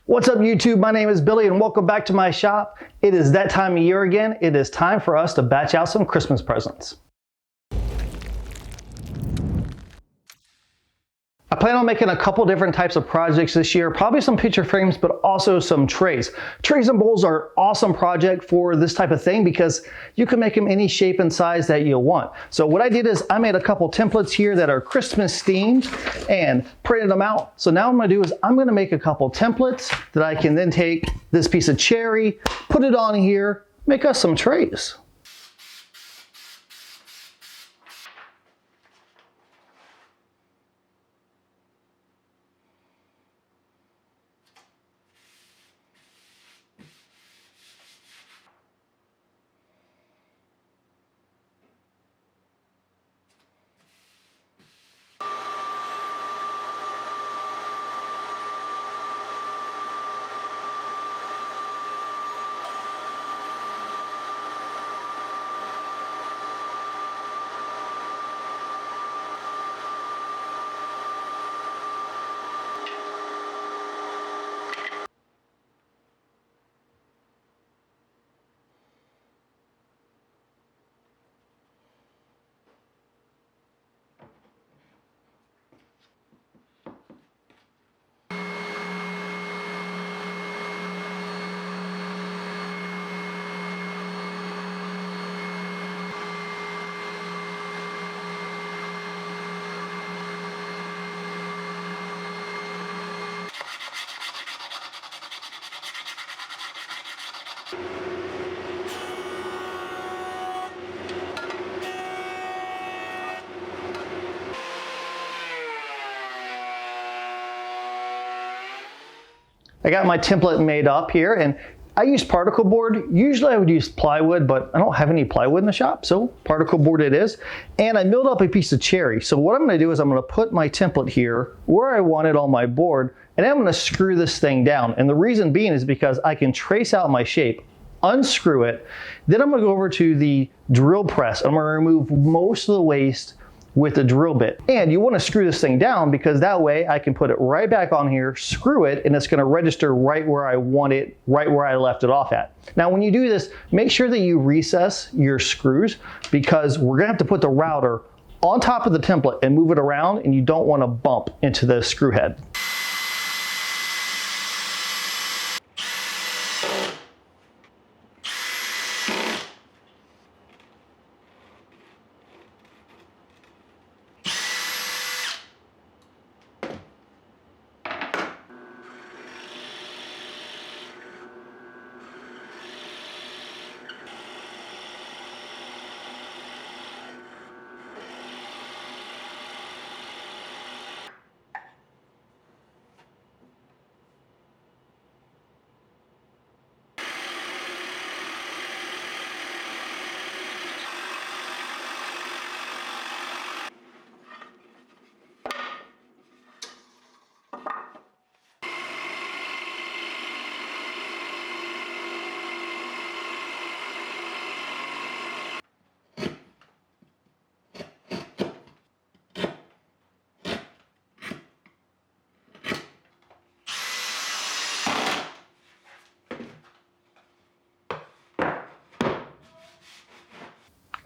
What's up YouTube? My name is Billy and welcome back to my shop. It is that time of year again. It is time for us to batch out some Christmas presents. I plan on making a couple different types of projects this year, probably some picture frames, but also some trays. Trays and bowls are an awesome project for this type of thing because you can make them any shape and size that you want. So what I did is I made a couple templates here that are Christmas themed and printed them out. So now what I'm gonna do is I'm gonna make a couple templates that I can then take this piece of cherry, put it on here, make us some trays. I got my template made up here and I use particle board. Usually I would use plywood, but I don't have any plywood in the shop, so particle board it is. And I milled up a piece of cherry. So what I'm gonna do is I'm gonna put my template here where I want it on my board, and then I'm gonna screw this thing down. And the reason being is because I can trace out my shape, unscrew it, then I'm gonna go over to the drill press. I'm gonna remove most of the waste with the drill bit. And you want to screw this thing down because that way I can put it right back on here, screw it, and it's going to register right where I want it, right where I left it off at. Now when you do this, make sure that you recess your screws because we're going to have to put the router on top of the template and move it around, and you don't want to bump into the screw head.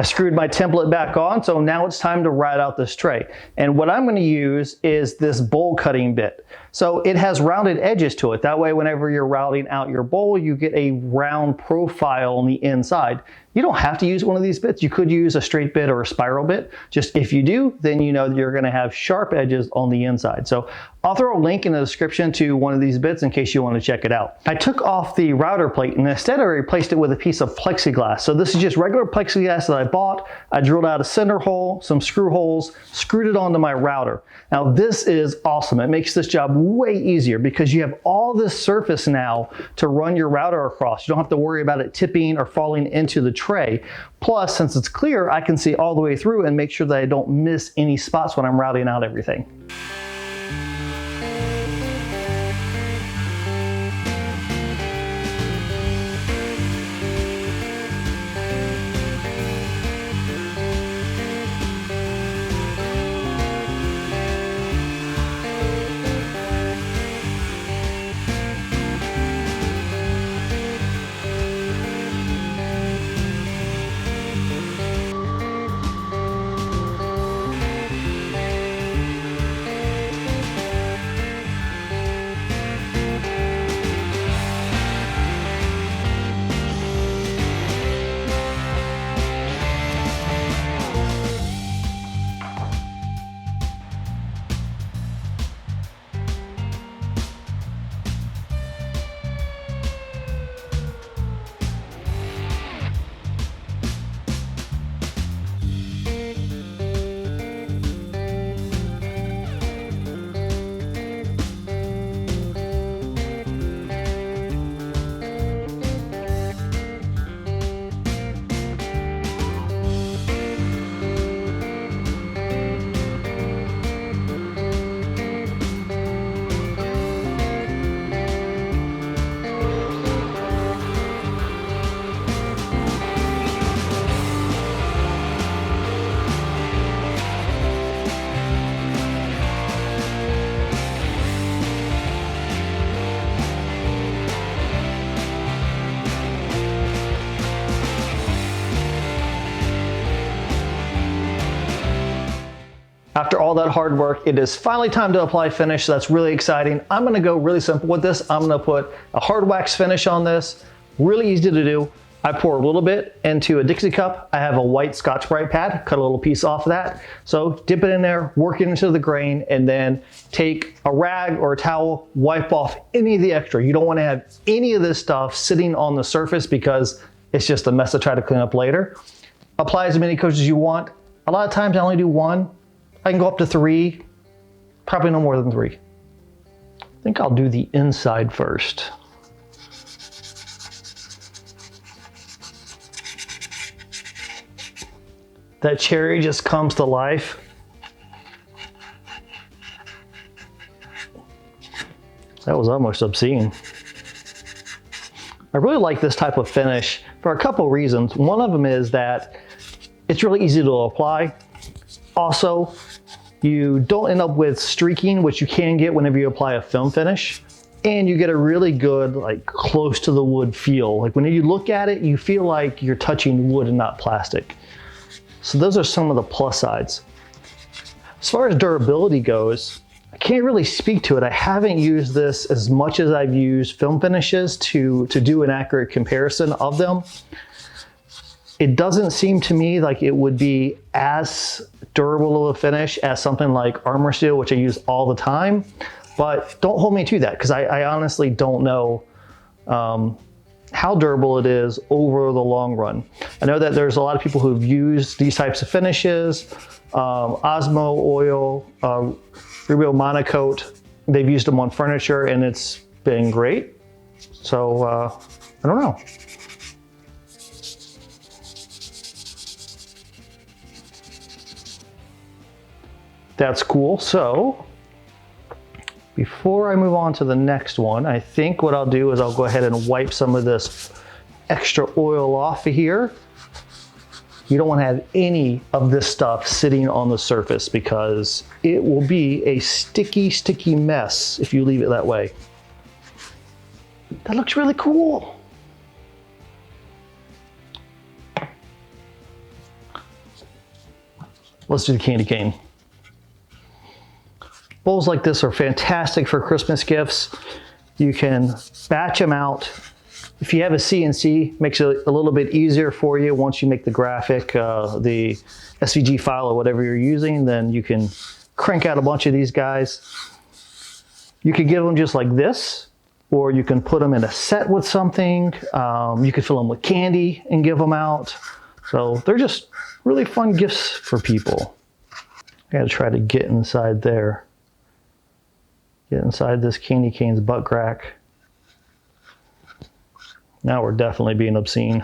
I screwed my template back on, so now it's time to write out this tray. And what I'm going to use is this bowl cutting bit. So it has rounded edges to it. That way, whenever you're routing out your bowl, you get a round profile on the inside. You don't have to use one of these bits. You could use a straight bit or a spiral bit. Just if you do, then you know that you're going to have sharp edges on the inside. So I'll throw a link in the description to one of these bits in case you want to check it out. I took off the router plate and instead I replaced it with a piece of plexiglass. So this is just regular plexiglass that I bought. I drilled out a center hole, some screw holes, screwed it onto my router. Now this is awesome. It makes this job way easier because you have all this surface now to run your router across. You don't have to worry about it tipping or falling into the tray. Plus, since it's clear, I can see all the way through and make sure that I don't miss any spots when I'm routing out everything. After all that hard work, it is finally time to apply finish. So that's really exciting. I'm gonna go really simple with this. I'm gonna put a hard wax finish on this. Really easy to do. I pour a little bit into a Dixie cup. I have a white Scotch-Brite pad, cut a little piece off of that. So dip it in there, work it into the grain, and then take a rag or a towel, wipe off any of the extra. You don't want to have any of this stuff sitting on the surface because it's just a mess to try to clean up later. Apply as many coats as you want. A lot of times I only do one. I can go up to 3, probably no more than 3. I think I'll do the inside first. That cherry just comes to life. That was almost obscene. I really like this type of finish for a couple reasons. One of them is that it's really easy to apply. Also, you don't end up with streaking, which you can get whenever you apply a film finish. And you get a really good, like, close to the wood feel. Like when you look at it, you feel like you're touching wood and not plastic. So those are some of the plus sides. As far as durability goes, I can't really speak to it. I haven't used this as much as I've used film finishes to do an accurate comparison of them. It doesn't seem to me like it would be as durable of a finish as something like Armor Seal, which I use all the time, but don't hold me to that because I honestly don't know how durable it is over the long run. I know that there's a lot of people who've used these types of finishes, Osmo oil, Rubio Monocoat. They've used them on furniture and it's been great. So I don't know. That's cool. So before I move on to the next one, I think what I'll do is I'll go ahead and wipe some of this extra oil off of here. You don't want to have any of this stuff sitting on the surface because it will be a sticky, sticky mess if you leave it that way. That looks really cool. Let's do the candy cane. Bowls like this are fantastic for Christmas gifts. You can batch them out. If you have a CNC, makes it a little bit easier for you. Once you make the graphic, the SVG file or whatever you're using, then you can crank out a bunch of these guys. You can give them just like this, or you can put them in a set with something. You can fill them with candy and give them out. So they're just really fun gifts for people. I gotta try to get inside there. Get inside this candy cane's butt crack. Now we're definitely being obscene.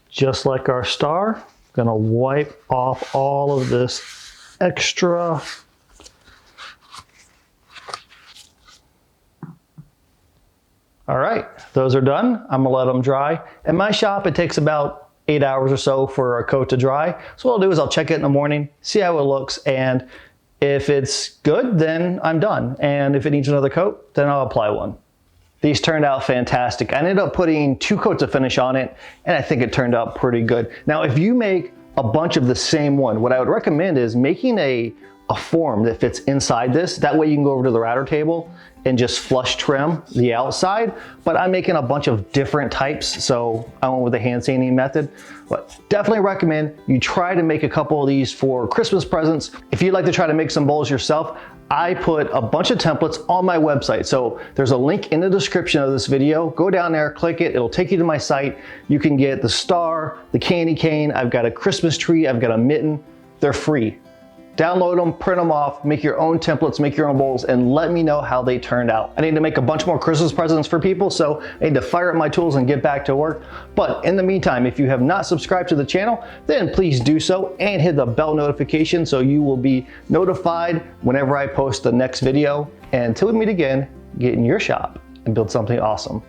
Just like our star, I'm gonna wipe off all of this extra. All right, those are done. I'm gonna let them dry. In my shop, it takes about 8 hours or so for a coat to dry. So what I'll do is I'll check it in the morning, see how it looks, and if it's good, then I'm done. And if it needs another coat, then I'll apply one. These turned out fantastic. I ended up putting 2 coats of finish on it, and I think it turned out pretty good. Now, if you make a bunch of the same one, what I would recommend is making a form that fits inside this. That way you can go over to the router table and just flush trim the outside. But I'm making a bunch of different types, so I went with the hand sanding method. But definitely recommend you try to make a couple of these for Christmas presents. If you'd like to try to make some bowls yourself, I put a bunch of templates on my website. So there's a link in the description of this video. Go down there, click it, it'll take you to my site. You can get the star, the candy cane, I've got a Christmas tree, I've got a mitten. They're free. Download them, print them off, make your own templates, make your own bowls, and let me know how they turned out. I need to make a bunch more Christmas presents for people, so I need to fire up my tools and get back to work. But in the meantime, if you have not subscribed to the channel, then please do so and hit the bell notification so you will be notified whenever I post the next video. And until we meet again, get in your shop and build something awesome.